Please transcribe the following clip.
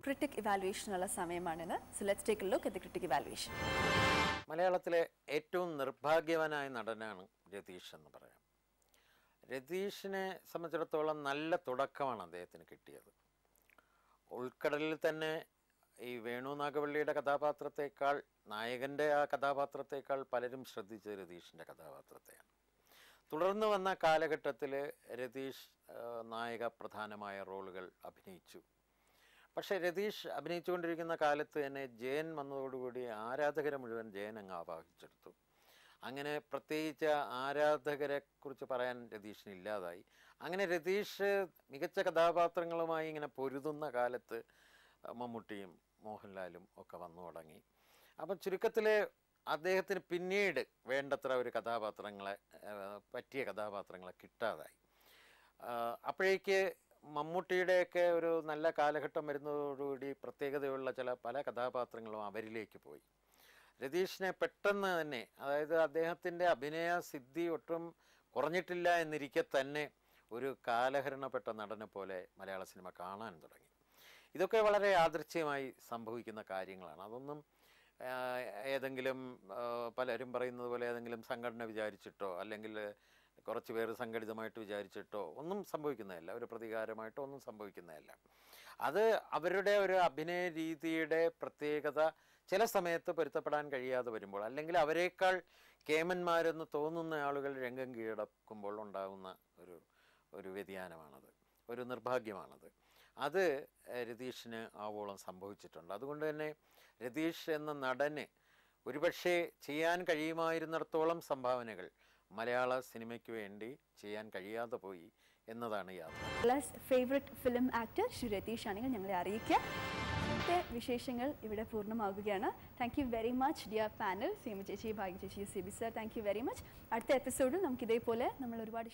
Critic ഇവാലുവേഷനുള്ള സമയമാണിത്. So let's take a look at the critic evaluation. മലയാളത്തിലെ ഏറ്റവും നിർഭാഗ്യവാനായ നടനാണ് രതീഷ് എന്ന് പറയാം. രതീഷിനെ സംബന്ധിച്ചിടത്തോളം നല്ല തുടക്കമാണ് അദ്ദേഹത്തിന് കിട്ടിയത്. ഉൾക്കടലിൽ തന്നെ ഈ വേണു നാഗവള്ളിയുടെ കഥാപാത്രത്തേക്കാൾ, നായകൻ്റെ ആ കഥാപാത്രത്തേക്കാൾ പലരും ശ്രദ്ധിച്ചത് രതീഷിൻ്റെ കഥാപാത്രത്തെയാണ്. തുടർന്ന് വന്ന കാലഘട്ടത്തിൽ രതീഷ് നായക പ്രധാനമായ റോളുകൾ അഭിനയിച്ചു. പക്ഷേ രതീഷ് അഭിനയിച്ചുകൊണ്ടിരിക്കുന്ന കാലത്ത് തന്നെ ജയൻ വന്നതോടുകൂടി ആരാധകരെ മുഴുവൻ ജയൻ അങ്ങ് ആവാഹിച്ചെടുത്തു. അങ്ങനെ പ്രത്യേകിച്ച് ആരാധകരെക്കുറിച്ച് പറയാൻ രതീഷിന് ഇല്ലാതായി. അങ്ങനെ രതീഷ് മികച്ച കഥാപാത്രങ്ങളുമായി ഇങ്ങനെ പൊരുതുന്ന കാലത്ത് മമ്മൂട്ടിയും മോഹൻലാലും ഒക്കെ വന്നു തുടങ്ങി. അപ്പം ചുരുക്കത്തിൽ അദ്ദേഹത്തിന് പിന്നീട് വേണ്ടത്ര ഒരു പറ്റിയ കഥാപാത്രങ്ങളെ കിട്ടാതായി. അപ്പോഴേക്ക് മമ്മൂട്ടിയുടെയൊക്കെ ഒരു നല്ല കാലഘട്ടം വരുന്നതോടുകൂടി പ്രത്യേകതയുള്ള പല കഥാപാത്രങ്ങളും അവരിലേക്ക് പോയി. രതീഷിനെ പെട്ടെന്ന് തന്നെ, അതായത് അദ്ദേഹത്തിൻ്റെ അഭിനയ സിദ്ധി ഒട്ടും കുറഞ്ഞിട്ടില്ല എന്നിരിക്കെ തന്നെ ഒരു കാലഹരണപ്പെട്ട നടനെ പോലെ മലയാള സിനിമ കാണാൻ തുടങ്ങി. ഇതൊക്കെ വളരെ യാദൃച്ഛികമായി സംഭവിക്കുന്ന കാര്യങ്ങളാണ്. അതൊന്നും ഏതെങ്കിലും പലരും പറയുന്നത് പോലെ ഏതെങ്കിലും സംഘടന വിചാരിച്ചിട്ടോ അല്ലെങ്കിൽ കുറച്ച് പേര് സംഘടിതമായിട്ട് വിചാരിച്ചിട്ടോ ഒന്നും സംഭവിക്കുന്നതല്ല, ഒരു പ്രതികാരമായിട്ടോ ഒന്നും സംഭവിക്കുന്നതല്ല. അത് അവരുടെ ഒരു അഭിനയ രീതിയുടെ പ്രത്യേകത ചില സമയത്ത് പൊരുത്തപ്പെടാൻ കഴിയാതെ വരുമ്പോൾ, അല്ലെങ്കിൽ അവരെക്കാൾ കേമന്മാരെന്ന് തോന്നുന്ന ആളുകൾ രംഗം കീഴടക്കുമ്പോൾ ഉണ്ടാകുന്ന ഒരു വ്യതിയാനമാണത്, ഒരു നിർഭാഗ്യമാണത്. അത് രതീഷിന് ആവോളം സംഭവിച്ചിട്ടുണ്ട്. അതുകൊണ്ട് തന്നെ രതീഷ് എന്ന നടന് ഒരുപക്ഷെ ചെയ്യാൻ കഴിയുമായിരുന്നിടത്തോളം സംഭാവനകൾ മലയാള സിനിമയ്ക്ക് വേണ്ടി ചെയ്യാൻ കഴിയാതെ പോയി എന്നതാണ് യാഥാർത്ഥ്യം. Favourite film actor Shri Ratheesh ആണെങ്കിൽ ഞങ്ങളെ അറിയിക്കുക. ഇന്നത്തെ വിശേഷങ്ങൾ ഇവിടെ പൂർണ്ണമാകുകയാണ്. Thank you very much dear panel, Seema ചേച്ചി, ഭാഗ്യ ചേച്ചി, Sibi sir, thank you very much. അടുത്ത എപ്പിസോഡിൽ നമുക്ക് ഇതേപോലെ നമ്മൾ ഒരുപാട്